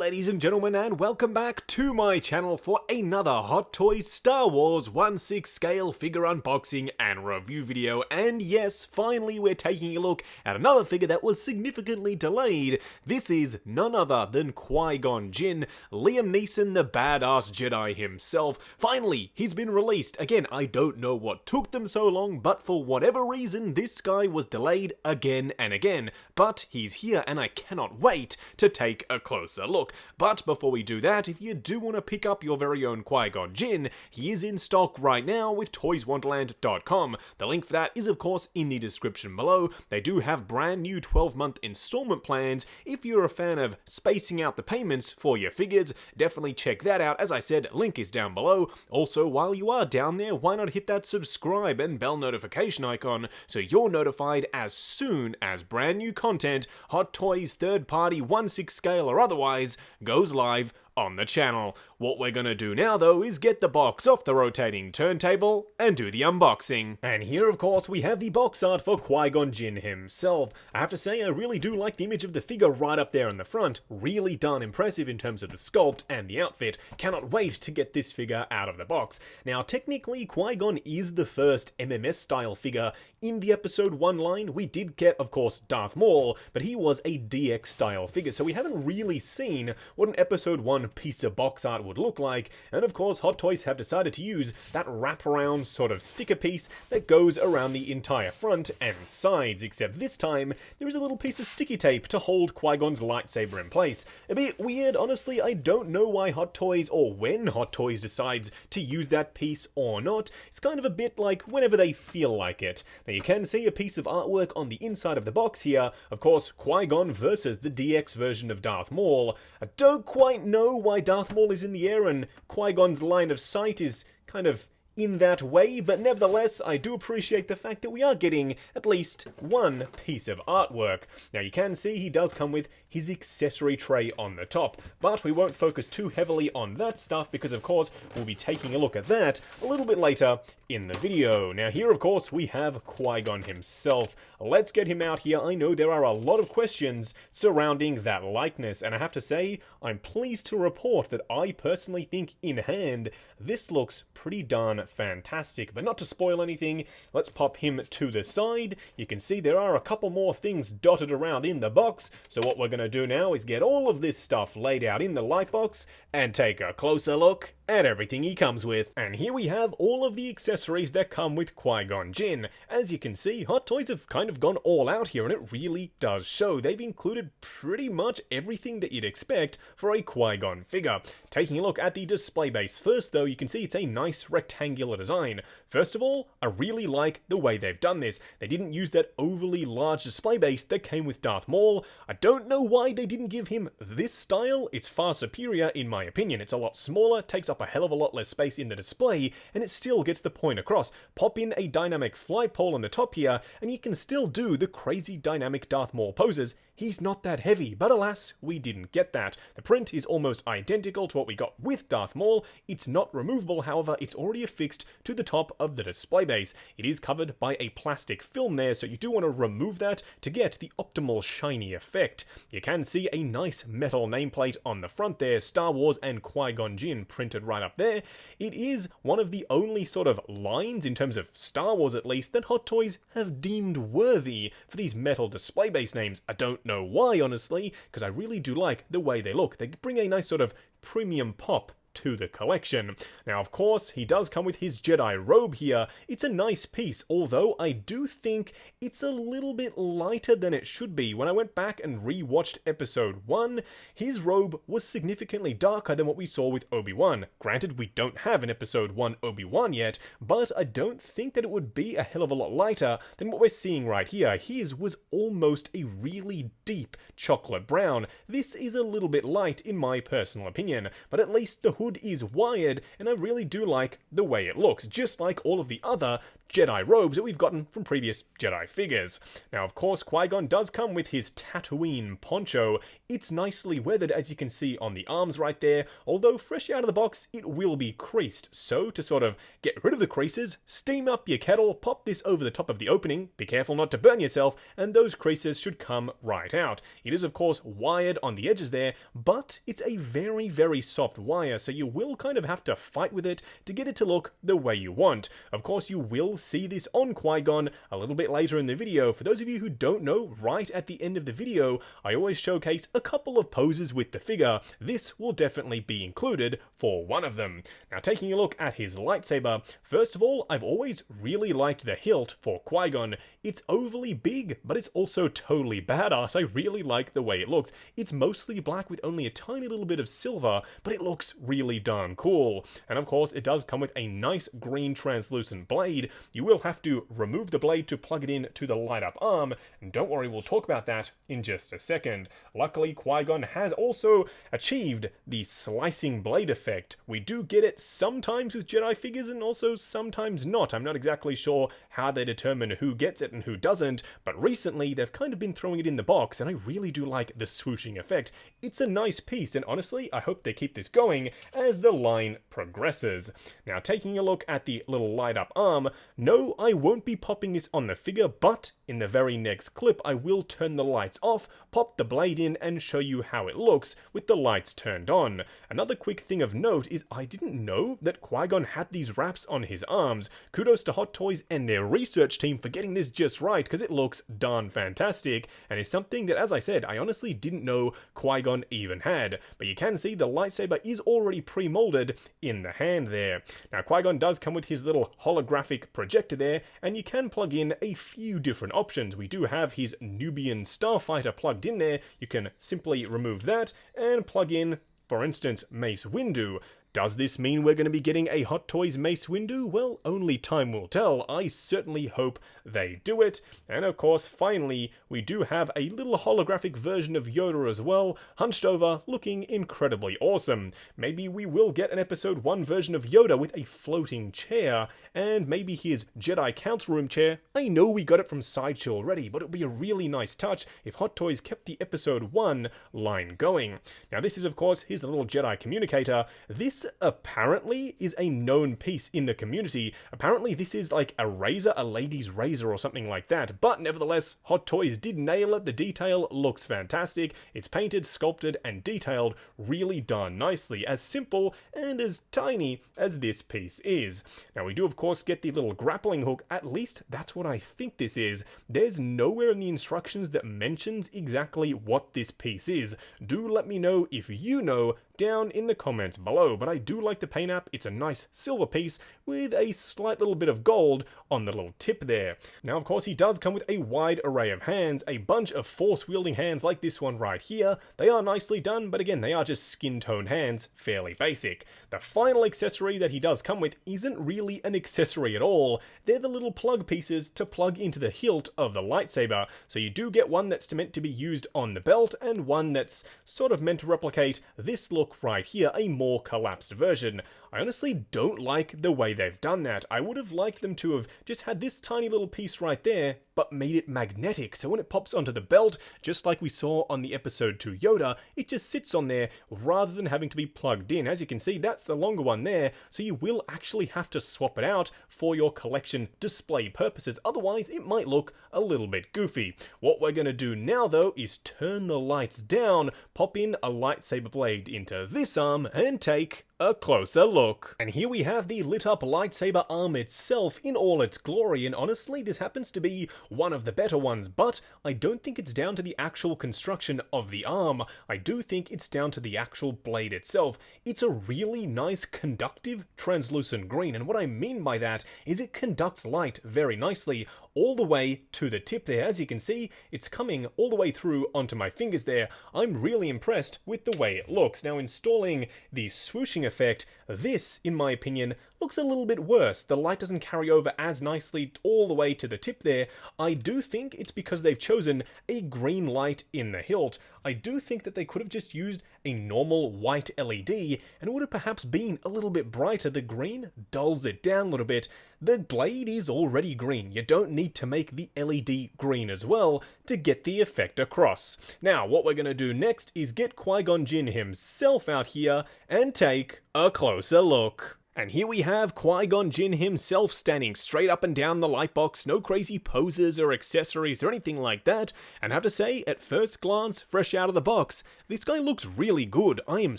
ladies and gentlemen, and welcome back to my channel for another Hot Toys Star Wars 1/6 scale figure unboxing and review video. And yes, finally we're taking a look at another figure that was significantly delayed. This is none other than Qui-Gon Jinn, Liam Neeson, the badass Jedi himself. Finally, he's been released. Again, I don't know what took them so long, but for whatever reason, this guy was delayed again and again. But he's here and I cannot wait to take a closer look. But before we do that, if you do want to pick up your very own Qui-Gon Jinn, he is in stock right now with toyswonderland.com. The link for that is of course in the description below. They do have brand new 12-month installment plans. If you're a fan of spacing out the payments for your figures, definitely check that out. As I said, link is down below. Also, while you are down there, why not hit that subscribe and bell notification icon so you're notified as soon as brand new content, Hot Toys, third party, 1/6 scale or otherwise, goes live on the channel. What we're gonna do now though is get the box off the rotating turntable and do the unboxing. And here of course we have the box art for Qui-Gon Jinn himself. I have to say I really do like the image of the figure right up there in the front. Really darn impressive in terms of the sculpt and the outfit. Cannot wait to get this figure out of the box. Now technically Qui-Gon is the first MMS style figure in the episode 1 line. We did get of course Darth Maul, but he was a DX style figure, so we haven't really seen what an episode 1 piece of box art would look like. And of course Hot Toys have decided to use that wraparound sort of sticker piece that goes around the entire front and sides, except this time there is a little piece of sticky tape to hold Qui-Gon's lightsaber in place. A bit weird, honestly. I don't know why Hot Toys or when Hot Toys decides to use that piece or not. It's kind of a bit like whenever they feel like it. Now you can see a piece of artwork on the inside of the box here. Of course, Qui-Gon versus the DX version of Darth Maul. I don't quite know why Darth Maul is in the air and Qui-Gon's line of sight is kind of in that way, but nevertheless, I do appreciate the fact that we are getting at least one piece of artwork. Now you can see he does come with his accessory tray on the top, but we won't focus too heavily on that stuff because of course we'll be taking a look at that a little bit later in the video. Now here of course we have Qui-Gon himself. Let's get him out here. I know there are a lot of questions surrounding that likeness, and I have to say I'm pleased to report that I personally think in hand this looks pretty darn fantastic. But not to spoil anything, let's pop him to the side. You can see there are a couple more things dotted around in the box, so what we're going to do now is get all of this stuff laid out in the light box and take a closer look at everything he comes with. And here we have all of the accessories that come with Qui-Gon Jinn. As you can see, Hot Toys have kind of gone all out here, and it really does show. They've included pretty much everything that you'd expect for a Qui-Gon figure. Taking a look at the display base first though, you can see it's a nice rectangular design. First of all, I really like the way they've done this. They didn't use that overly large display base that came with Darth Maul. I don't know why they didn't give him this style. It's far superior in my opinion. It's a lot smaller, takes up a hell of a lot less space in the display, and it still gets the point across. Pop in a dynamic flight pole on the top here, and you can still do the crazy dynamic Darth Maul poses. He's not that heavy, but alas, we didn't get that. The print is almost identical to what we got with Darth Maul. It's not removable, however, it's already affixed to the top of the display base. It is covered by a plastic film there, so you do want to remove that to get the optimal shiny effect. You can see a nice metal nameplate on the front there, Star Wars and Qui-Gon Jinn printed right up there. It is one of the only sort of lines, in terms of Star Wars at least, that Hot Toys have deemed worthy for these metal display base names. I don't know why, honestly, because I really do like the way they look. They bring a nice sort of premium pop to the collection. Now of course he does come with his Jedi Robe here. It's a nice piece, although I do think it's a little bit lighter than it should be. When I went back and rewatched episode 1, his robe was significantly darker than what we saw with Obi-Wan. Granted, we don't have an episode 1 Obi-Wan yet, but I don't think that it would be a hell of a lot lighter than what we're seeing right here. His was almost a really deep chocolate brown. This is a little bit light in my personal opinion, but at least the hood is wired, and I really do like the way it looks, just like all of the other Jedi robes that we've gotten from previous Jedi figures. Now, of course, Qui-Gon does come with his Tatooine Poncho. It's nicely weathered, as you can see on the arms right there, although fresh out of the box, it will be creased. So, to sort of get rid of the creases, steam up your kettle, pop this over the top of the opening, be careful not to burn yourself, and those creases should come right out. It is, of course, wired on the edges there, but it's a very, very soft wire, so you will kind of have to fight with it to get it to look the way you want. Of course, you will see this on Qui-Gon a little bit later in the video. For those of you who don't know, right at the end of the video, I always showcase a couple of poses with the figure. This will definitely be included for one of them. Now, taking a look at his lightsaber, first of all, I've always really liked the hilt for Qui-Gon. It's overly big, but it's also totally badass. I really like the way it looks. It's mostly black with only a tiny little bit of silver, but it looks really darn cool. And of course, it does come with a nice green translucent blade. You will have to remove the blade to plug it in to the light up arm, and don't worry, we'll talk about that in just a second. Luckily, Qui-Gon has also achieved the slicing blade effect. We do get it sometimes with Jedi figures and also sometimes not. I'm not exactly sure how they determine who gets it and who doesn't, but recently they've kind of been throwing it in the box, and I really do like the swooshing effect. It's a nice piece, and honestly, I hope they keep this going as the line progresses. Now, taking a look at the little light up arm, no, I won't be popping this on the figure, but in the very next clip, I will turn the lights off, pop the blade in, and show you how it looks with the lights turned on. Another quick thing of note is I didn't know that Qui-Gon had these wraps on his arms. Kudos to Hot Toys and their research team for getting this just right, because it looks darn fantastic, and is something that, as I said, I honestly didn't know Qui-Gon even had. But you can see the lightsaber is already pre-molded in the hand there. Now, Qui-Gon does come with his little holographic projector there, and you can plug in a few different options. We do have his Nubian Starfighter plugged in there. You can simply remove that and plug in, for instance, Mace Windu. Does this mean we're going to be getting a Hot Toys Mace Windu? Well, only time will tell. I certainly hope they do it. And of course, finally, we do have a little holographic version of Yoda as well, hunched over, looking incredibly awesome. Maybe we will get an Episode 1 version of Yoda with a floating chair, and maybe his Jedi Council Room chair. I know we got it from Sideshow already, but it would be a really nice touch if Hot Toys kept the Episode 1 line going. Now, this is, of course, his little Jedi Communicator. This apparently is a known piece in the community. Apparently this is like a razor, a lady's razor or something like that, but nevertheless, Hot Toys did nail it. The detail looks fantastic. It's painted, sculpted, and detailed really darn nicely, as simple and as tiny as this piece is. Now, we do of course get the little grappling hook. At least that's what I think this is. There's nowhere in the instructions that mentions exactly what this piece is. Do let me know if you know down in the comments below, but I do like the paint app. It's a nice silver piece with a slight little bit of gold on the little tip there. Now, of course, he does come with a wide array of hands, a bunch of force-wielding hands like this one right here. They are nicely done, but again, they are just skin-tone hands, fairly basic. The final accessory that he does come with isn't really an accessory at all. They're the little plug pieces to plug into the hilt of the lightsaber. So you do get one that's meant to be used on the belt, and one that's sort of meant to replicate this look right here, a more collapsed version. I honestly don't like the way they've done that. I would have liked them to have just had this tiny little piece right there, but made it magnetic, so when it pops onto the belt, just like we saw on the Episode 2 Yoda, it just sits on there rather than having to be plugged in. As you can see, that's the longer one there, so you will actually have to swap it out for your collection display purposes, otherwise it might look a little bit goofy. What we're going to do now, though, is turn the lights down, pop in a lightsaber blade into this arm, and take a closer look. And here we have the lit up lightsaber arm itself in all its glory, and honestly this happens to be one of the better ones, but I don't think it's down to the actual construction of the arm. I do think it's down to the actual blade itself. It's a really nice conductive translucent green, and what I mean by that is it conducts light very nicely all the way to the tip there. As you can see, it's coming all the way through onto my fingers there. I'm really impressed with the way it looks. Now, installing the swooshing effect, this, in my opinion, looks a little bit worse. The light doesn't carry over as nicely all the way to the tip there. I do think it's because they've chosen a green light in the hilt. I do think that they could have just used a normal white LED, and it would have perhaps been a little bit brighter. The green dulls it down a little bit. The blade is already green. You don't need to make the LED green as well to get the effect across. Now, what we're going to do next is get Qui-Gon Jinn himself out here and take a closer look. And here we have Qui-Gon Jinn himself standing straight up and down the lightbox, no crazy poses or accessories or anything like that, and I have to say, at first glance, fresh out of the box, this guy looks really good. I am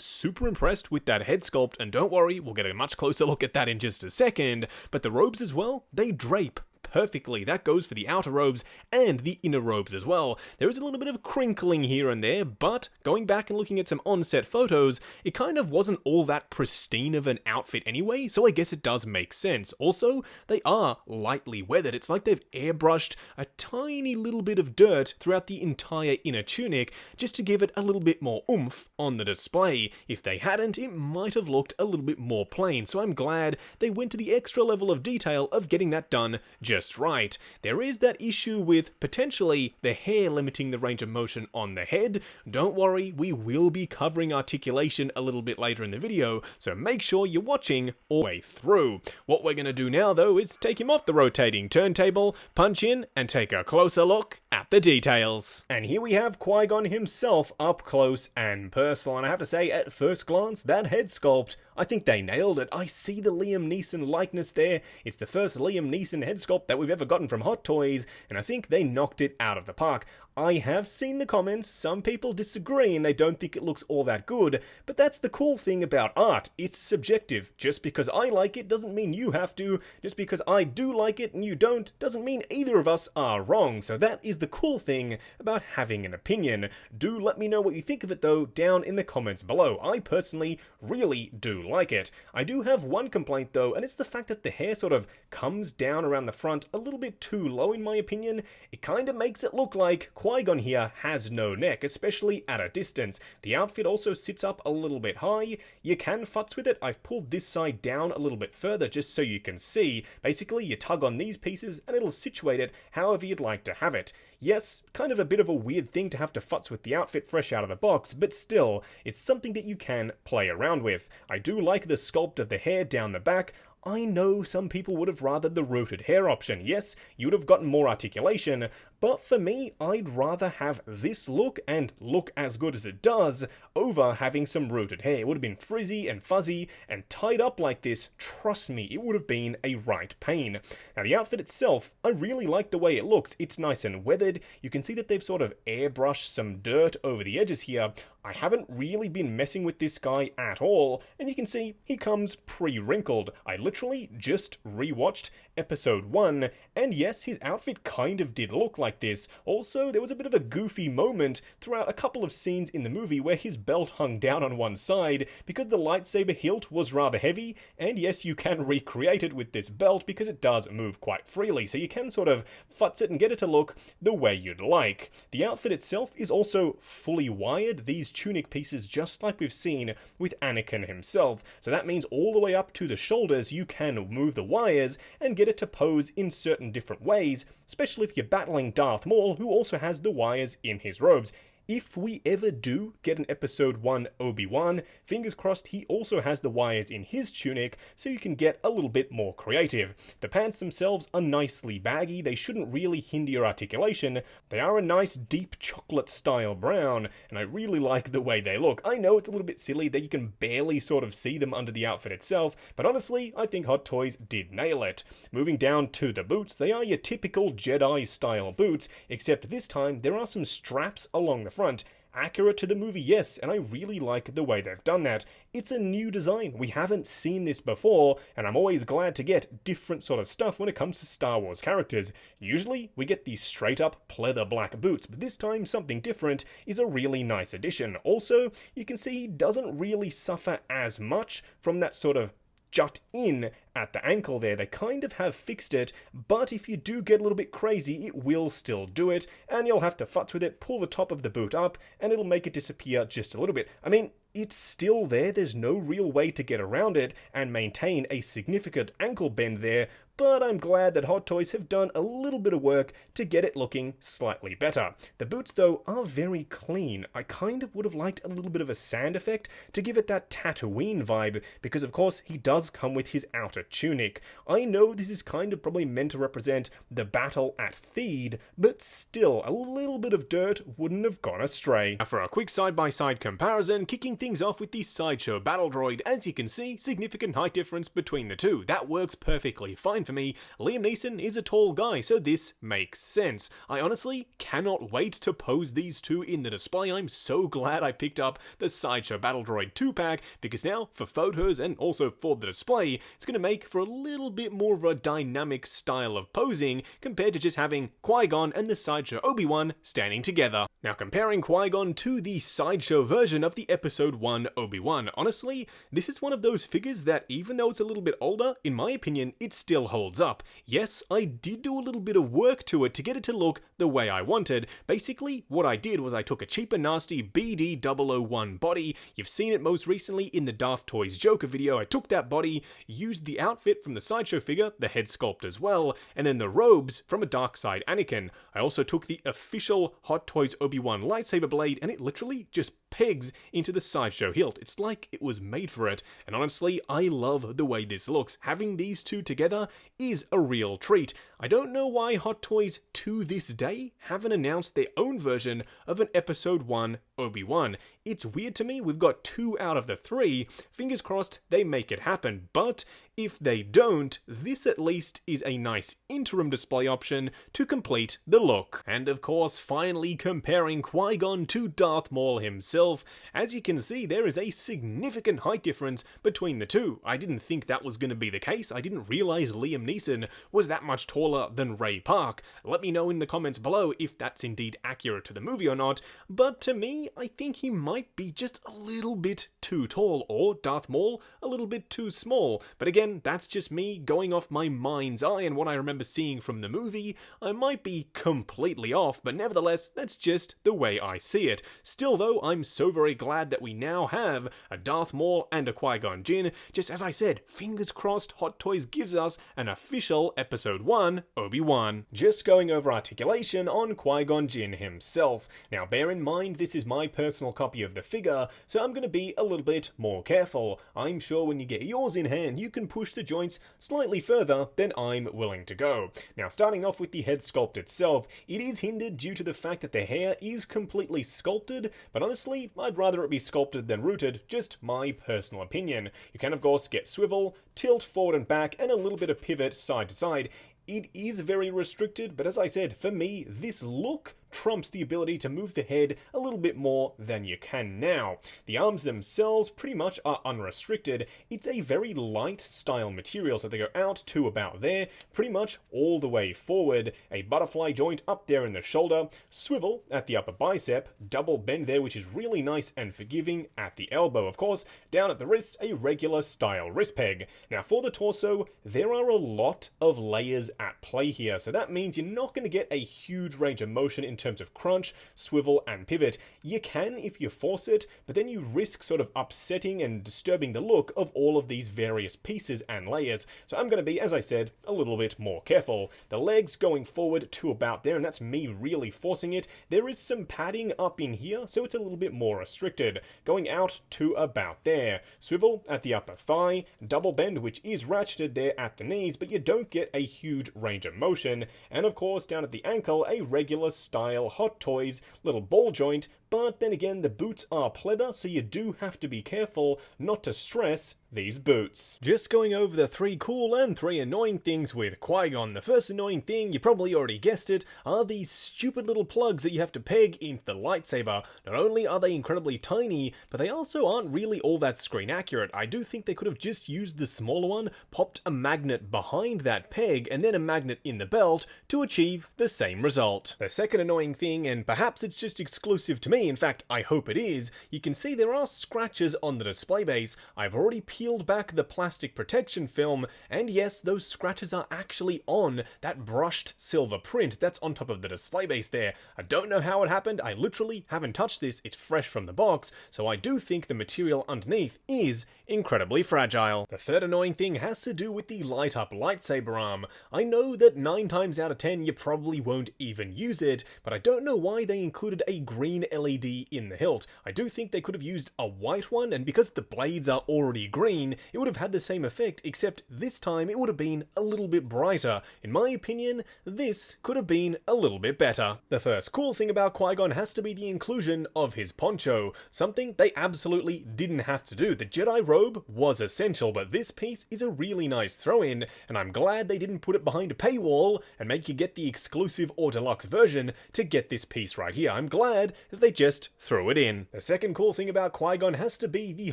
super impressed with that head sculpt, and don't worry, we'll get a much closer look at that in just a second, but the robes as well, they drape perfectly. That goes for the outer robes and the inner robes as well. There is a little bit of crinkling here and there, but going back and looking at some on-set photos, it kind of wasn't all that pristine of an outfit anyway, so I guess it does make sense. Also, they are lightly weathered. It's like they've airbrushed a tiny little bit of dirt throughout the entire inner tunic just to give it a little bit more oomph on the display. If they hadn't, it might have looked a little bit more plain, so I'm glad they went to the extra level of detail of getting that done just right. There is that issue with potentially the hair limiting the range of motion on the head. Don't worry, we will be covering articulation a little bit later in the video, so make sure you're watching all the way through. What we're going to do now though is take him off the rotating turntable, punch in, and take a closer look at the details. And here we have Qui-Gon himself up close and personal, and I have to say, at first glance, that head sculpt, I think they nailed it. I see the Liam Neeson likeness there. It's the first Liam Neeson head sculpt that we've ever gotten from Hot Toys, and I think they knocked it out of the park. I have seen the comments, some people disagree and they don't think it looks all that good, but that's the cool thing about art, it's subjective. Just because I like it doesn't mean you have to, just because I do like it and you don't, doesn't mean either of us are wrong, so that is the cool thing about having an opinion. Do let me know what you think of it though, down in the comments below. I personally really do like it. I do have one complaint though, and it's the fact that the hair sort of comes down around the front a little bit too low in my opinion. It kind of makes it look like Qui-Gon here has no neck, especially at a distance. The outfit also sits up a little bit high. You can futz with it. I've pulled this side down a little bit further just so you can see. Basically, you tug on these pieces and it'll situate it however you'd like to have it. Yes, kind of a bit of a weird thing to have to futz with the outfit fresh out of the box, but still, it's something that you can play around with. I do like the sculpt of the hair down the back. I know some people would have rathered the rooted hair option. Yes, you would have gotten more articulation, but for me, I'd rather have this look and look as good as it does over having some rooted hair. It would have been frizzy and fuzzy and tied up like this. Trust me, it would have been a right pain. Now, the outfit itself, I really like the way it looks. It's nice and weathered. You can see that they've sort of airbrushed some dirt over the edges here. I haven't really been messing with this guy at all, and you can see he comes pre-wrinkled. I literally just rewatched episode 1, and yes, his outfit kind of did look like this. Also, there was a bit of a goofy moment throughout a couple of scenes in the movie where his belt hung down on one side because the lightsaber hilt was rather heavy, and yes, you can recreate it with this belt because it does move quite freely, so you can sort of futz it and get it to look the way you'd like. The outfit itself is also fully wired, these tunic pieces just like we've seen with Anakin himself, so that means all the way up to the shoulders you can move the wires and get it to pose in certain different ways, especially if you're battling Darth Maul, who also has the wires in his robes. If we ever do get an episode 1 Obi-Wan, fingers crossed he also has the wires in his tunic so you can get a little bit more creative. The pants themselves are nicely baggy, they shouldn't really hinder your articulation. They are a nice deep chocolate style brown, and I really like the way they look. I know it's a little bit silly that you can barely sort of see them under the outfit itself, but honestly, I think Hot Toys did nail it. Moving down to the boots, they are your typical Jedi style boots, except this time there are some straps along the front. Accurate to the movie, yes, and I really like the way they've done that. It's a new design. We haven't seen this before, and I'm always glad to get different sort of stuff when it comes to Star Wars characters. Usually, we get these straight-up pleather black boots, but this time something different is a really nice addition. Also, you can see he doesn't really suffer as much from that sort of jut in at the ankle there. They kind of have fixed it, but if you do get a little bit crazy, it will still do it, and you'll have to futz with it, pull the top of the boot up, and it'll make it disappear just a little bit. I mean, it's still there. There's no real way to get around it and maintain a significant ankle bend there, but I'm glad that Hot Toys have done a little bit of work to get it looking slightly better. The boots, though, are very clean. I kind of would have liked a little bit of a sand effect to give it that Tatooine vibe, because of course he does come with his outer tunic. I know this is kind of probably meant to represent the battle at Theed, but still, a little bit of dirt wouldn't have gone astray. Now for a quick side-by-side comparison, kicking things off with the Sideshow Battle Droid, as you can see, significant height difference between the two. That works perfectly fine for me. Liam Neeson is a tall guy, so this makes sense. I honestly cannot wait to pose these two in the display. I'm so glad I picked up the Sideshow Battle Droid 2-pack, because now, for photos and also for the display, it's going to make for a little bit more of a dynamic style of posing compared to just having Qui-Gon and the Sideshow Obi-Wan standing together. Now comparing Qui-Gon to the Sideshow version of the Episode 1 Obi-Wan, honestly, this is one of those figures that even though it's a little bit older, in my opinion, it still holds up. Yes, I did do a little bit of work to it to get it to look the way I wanted. Basically, what I did was I took a cheap and nasty BD001 body. You've seen it most recently in the Darth Toys Joker video. I took that body, used the outfit from the Sideshow figure, the head sculpt as well, and then the robes from a Dark Side Anakin. I also took the official Hot Toys Obi-Wan lightsaber blade, and it literally just pegs into the Sideshow hilt. It's like it was made for it, and honestly, I love the way this looks. Having these two together is a real treat. I don't know why Hot Toys to this day haven't announced their own version of an Episode 1 Obi-Wan. It's weird to me. We've got 2 out of the 3. Fingers crossed they make it happen, but if they don't, this at least is a nice interim display option to complete the look. And of course, finally comparing Qui-Gon to Darth Maul himself. As you can see, there is a significant height difference between the two. I didn't think that was going to be the case. I didn't realize Liam Neeson was that much taller than Ray Park. Let me know in the comments below if that's indeed accurate to the movie or not, but to me, I think he might be just a little bit too tall, or Darth Maul a little bit too small. But again, that's just me going off my mind's eye and what I remember seeing from the movie. I might be completely off, but nevertheless, that's just the way I see it. Still though, I'm so very glad that we now have a Darth Maul and a Qui-Gon Jinn. Just as I said, fingers crossed Hot Toys gives us an official Episode 1 Obi-Wan. Just going over articulation on Qui-Gon Jinn himself. Now bear in mind, this is my personal copy of the figure, so I'm going to be a little bit more careful. I'm sure when you get yours in hand, you can push the joints slightly further than I'm willing to go. Now starting off with the head sculpt itself, it is hindered due to the fact that the hair is completely sculpted, but honestly, I'd rather it be sculpted than rooted, just my personal opinion. You can of course get swivel, tilt forward and back, and a little bit of pivot side to side. It is very restricted, but as I said, for me, this look trumps the ability to move the head a little bit more than you can now. The arms themselves pretty much are unrestricted. It's a very light style material, so they go out to about there, pretty much all the way forward. A butterfly joint up there in the shoulder, swivel at the upper bicep, double bend there, which is really nice and forgiving at the elbow, of course. Down at the wrists, a regular style wrist peg. Now for the torso, there are a lot of layers at play here, so that means you're not going to get a huge range of motion in terms of crunch, swivel, and pivot. You can if you force it, but then you risk sort of upsetting and disturbing the look of all of these various pieces and layers. So I'm going to be, as I said, a little bit more careful. The legs going forward to about there, and that's me really forcing it. There is some padding up in here, so it's a little bit more restricted. Going out to about there. Swivel at the upper thigh, double bend, which is ratcheted there at the knees, but you don't get a huge range of motion. And of course, down at the ankle, a regular style Hot Toys little ball joint, but then again, the boots are pleather, so you do have to be careful not to stress these boots. Just going over the 3 cool and 3 annoying things with Qui-Gon. The first annoying thing, you probably already guessed it, are these stupid little plugs that you have to peg into the lightsaber. Not only are they incredibly tiny, but they also aren't really all that screen accurate. I do think they could have just used the smaller one, popped a magnet behind that peg, and then a magnet in the belt to achieve the same result. The second annoying annoying thing, and perhaps it's just exclusive to me, in fact I hope it is, you can see there are scratches on the display base. I've already peeled back the plastic protection film, and yes, those scratches are actually on that brushed silver print that's on top of the display base there. I don't know how it happened, I literally haven't touched this, it's fresh from the box, so I do think the material underneath is incredibly fragile. The third annoying thing has to do with the light up lightsaber arm. I know that 9 times out of 10 you probably won't even use it, but I don't know why they included a green LED in the hilt. I do think they could have used a white one, and because the blades are already green, it would have had the same effect, except this time it would have been a little bit brighter. In my opinion, this could have been a little bit better. The first cool thing about Qui-Gon has to be the inclusion of his poncho, something they absolutely didn't have to do. The Jedi Robe was essential, but this piece is a really nice throw-in, and I'm glad they didn't put it behind a paywall and make you get the exclusive or deluxe version to get this piece right here. I'm glad that they just threw it in. The second cool thing about Qui-Gon has to be the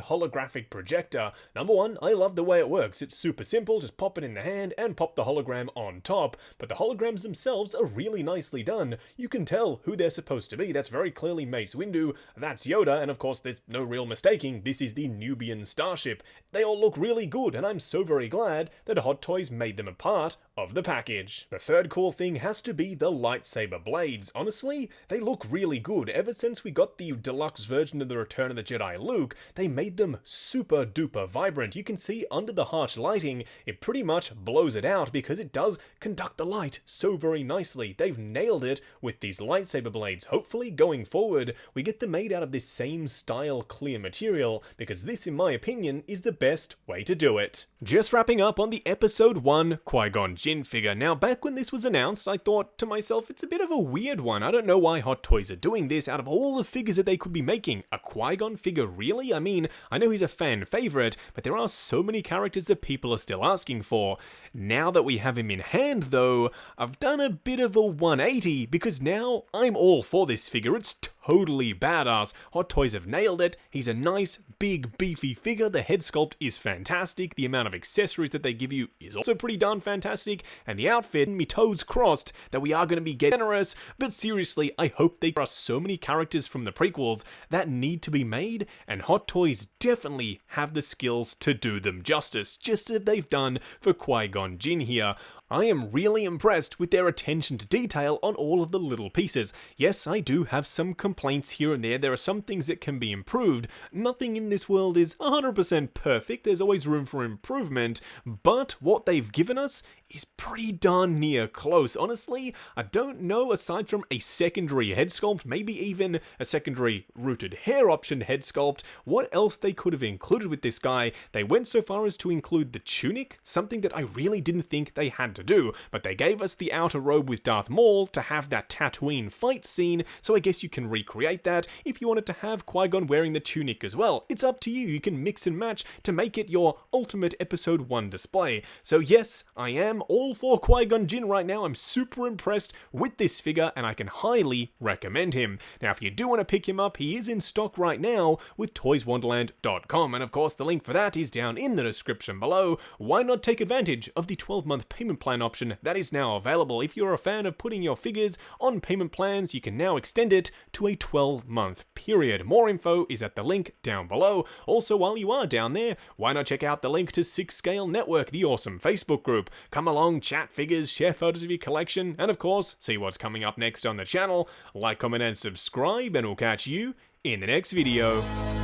holographic projector. Number one, I love the way it works. It's super simple, just pop it in the hand and pop the hologram on top, but the holograms themselves are really nicely done. You can tell who they're supposed to be. That's very clearly Mace Windu, that's Yoda, and of course there's no real mistaking, this is the Nubian starship. They all look really good, and I'm so very glad that Hot Toys made them a part of the package. The third cool thing has to be the lightsaber blades. Honestly, they look really good. Ever since we got the deluxe version of the Return of the Jedi Luke, they made them super duper vibrant. You can see under the harsh lighting, it pretty much blows it out because it does conduct the light so very nicely. They've nailed it with these lightsaber blades. Hopefully going forward, we get them made out of this same style clear material, because this, in my opinion, is the best way to do it. Just wrapping up on the Episode 1 Qui-Gon Jinn figure. Now, back when this was announced, I thought to myself, it's a bit of a weird one. I don't know why Hot Toys are doing this. Out of all the figures that they could be making, a Qui-Gon figure, really? I mean, I know he's a fan favorite, but there are so many characters that people are still asking for. Now that we have him in hand, though, I've done a bit of a 180, because now I'm all for this figure. It's totally badass. Hot Toys have nailed it. He's a nice, big, beefy figure. The head sculpt is fantastic. The amount of accessories that they give you is also pretty darn fantastic. And the outfit, me toes crossed that we are going to be getting generous. But seriously, I hope they trust so many characters from the prequels that need to be made. And Hot Toys definitely have the skills to do them justice, just as they've done for Qui-Gon Jinn here. I am really impressed with their attention to detail on all of the little pieces. Yes, I do have some complaints here and there. There are some things that can be improved. Nothing in this world is 100% perfect. There's always room for improvement. But what they've given us is pretty darn near close. Honestly, I don't know, aside from a secondary head sculpt, maybe even a secondary rooted hair option head sculpt, what else they could have included with this guy. They went so far as to include the tunic, something that I really didn't think they had to do, but they gave us the outer robe with Darth Maul to have that Tatooine fight scene, so I guess you can recreate that if you wanted to have Qui-Gon wearing the tunic as well. It's up to you, you can mix and match to make it your ultimate Episode 1 display. So yes, I am all for Qui-Gon Jinn right now. I'm super impressed with this figure, and I can highly recommend him. Now, if you do want to pick him up, he is in stock right now with toyswonderland.com, and of course the link for that is down in the description below. Why not take advantage of the 12-month payment plan option that is now available? If you're a fan of putting your figures on payment plans, you can now extend it to a 12-month period. More info is at the link down below. Also, while you are down there, why not check out the link to 6 Scale Network, the awesome Facebook group. Come along, chat figures, share photos of your collection, and of course, see what's coming up next on the channel. Like, comment, and subscribe, and we'll catch you in the next video.